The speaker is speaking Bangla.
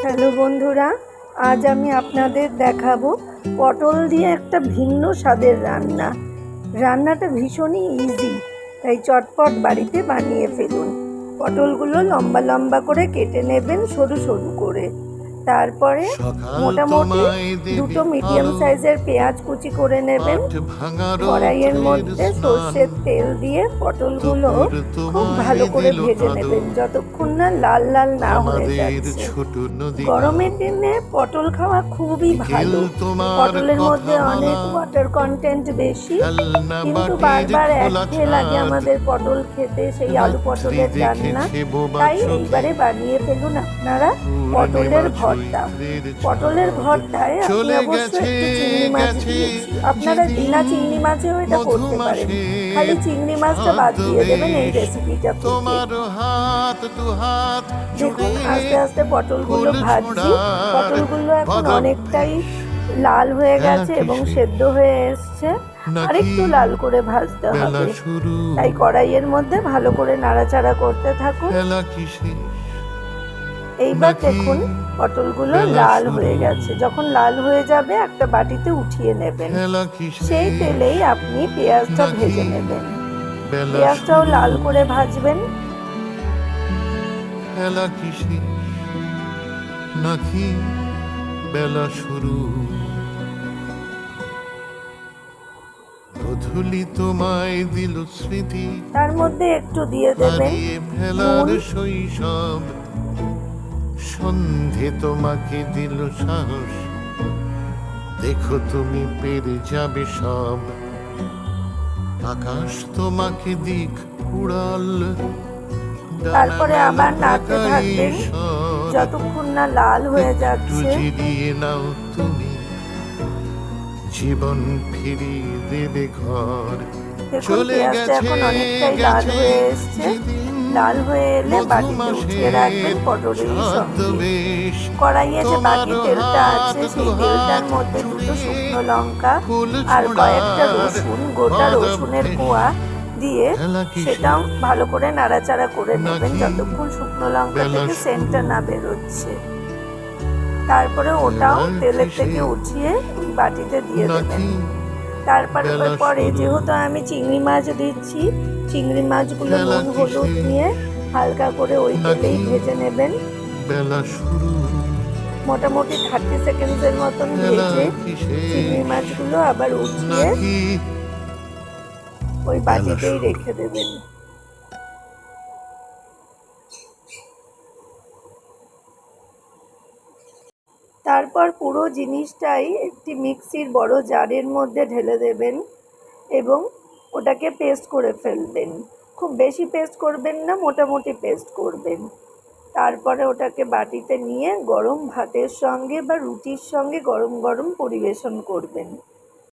হ্যালো বন্ধুরা, আজ আমি আপনাদের দেখাবো পটল দিয়ে একটা ভিন্ন স্বাদের রান্না। রান্নাটা ভীষণই ইজি, তাই চটপট বাড়িতে বানিয়ে ফেলুন। পটলগুলো লম্বা লম্বা করে কেটে নেবেন, সরু সরু করে। তারপরে মোটামুটি দুটো মিডিয়াম সাইজের পেঁয়াজ কুচি করে নেবেন। কড়াইয়ের মধ্যে সর্ষের তেল দিয়ে পটলগুলো খুব ভালো করে ভেজে নেবেন, যতক্ষণ না লাল লাল না হয়ে যাচ্ছে। গরমের দিনে পটল খাওয়া খুবই ভালো। পটলের মধ্যে অনেক ওয়াটার কন্টেন্ট বেশি, কিন্তু বারবার একঘেয়ে লাগে আমাদের পটল খেতে, সেই আলু পটলের রান্না। তাই এইবারে বানিয়ে ফেলুন আপনারা পটলের ভর্তা। পটলের ভর্তায় আমি অবশ্য একটু চিংড়ি মাছ দিয়েছি, আপনারা বিনা চিংড়ি মাছেও এটা করতে পারেন। খালি চিংড়ি মাছটা বাদ দিয়ে দেবেন এই রেসিপিটা থেকে। দেখুন আস্তে আস্তে পটলগুলো ভাজছি। পটলগুলো এখন অনেকটাই লাল হয়ে গেছে এবং সেদ্ধ হয়ে এসছে। আরেকটু লাল করে ভাজতে হবে, তাই কড়াইয়ের মধ্যে ভালো করে নাড়াচাড়া করতে থাকুন। এইবার দেখুন পটলগুলো লাল হয়ে গেছে। যখন লাল হয়ে যাবে একটা বাটিতে উঠিয়ে নেবেন। সেই তেলেই আপনি পেঁয়াজটা ভেজে নেবেন। পেঁয়াজটাও লাল করে ভাজবেন। নাকি বেলা শুরু, গধূলি তোমায় দিল স্মৃতি, তার মধ্যে একটু দিয়ে দেবেন ফেলার শৈশব। সন্ধে তোমাকে দিল সাহস, দেখো তুমি পেরে যাবে সব। আকাশ তোমাকে দিক উড়াল, তারপরে আবার নাড়তে থাকবেন যতক্ষণ না লাল হয়ে যাচ্ছে। দিয়ে নাও তুমি, জীবন ফিরিয়ে দেবে ঘর। চলে গেছে, এখন অনেকটাই লাল হয়ে এসছে। লাল হয়ে এলে বাটিতে উঠিয়ে রাখবেন পটলের সঙ্গে। কড়াইয়ে যে বাকি তেলটা আছে সেই তেলটার মধ্যে দুটো শুকনো লঙ্কা আর কয়েকটা রসুন, গোটা রসুনের কোয়া দিয়ে সেটাও ভালো করে নাড়াচাড়া করে নেবেন যতক্ষণ শুকনো লঙ্কা থেকে সেন্টটা না বেরোচ্ছে। তারপরে ওটাও তেলের থেকে উঠিয়ে বাটিতে দিয়ে দেবেন। তারপরে পরে যেহেতু আমি চিংড়ি মাছ দিচ্ছি, চিংড়ি মাছগুলো নুন হলুদ নিয়ে হালকা করে ওই তেলেই ভেজে নেবেন। মোটামুটি 30 সেকেন্ডের মতন ভেজে চিংড়ি মাছগুলো আবার উঠিয়ে ওই বাটিতেই রেখে দেবেন। তারপর পুরো জিনিসটাই একটি মিক্সির বড় জারের মধ্যে ঢেলে দেবেন এবং ওটাকে পেস্ট করে ফেলবেন। খুব বেশি পেস্ট করবেন না, মোটামুটি পেস্ট করবেন। তারপরে ওটাকে বাটিতে নিয়ে গরম ভাতের সঙ্গে বা রুটির সঙ্গে গরম গরম পরিবেশন করবেন।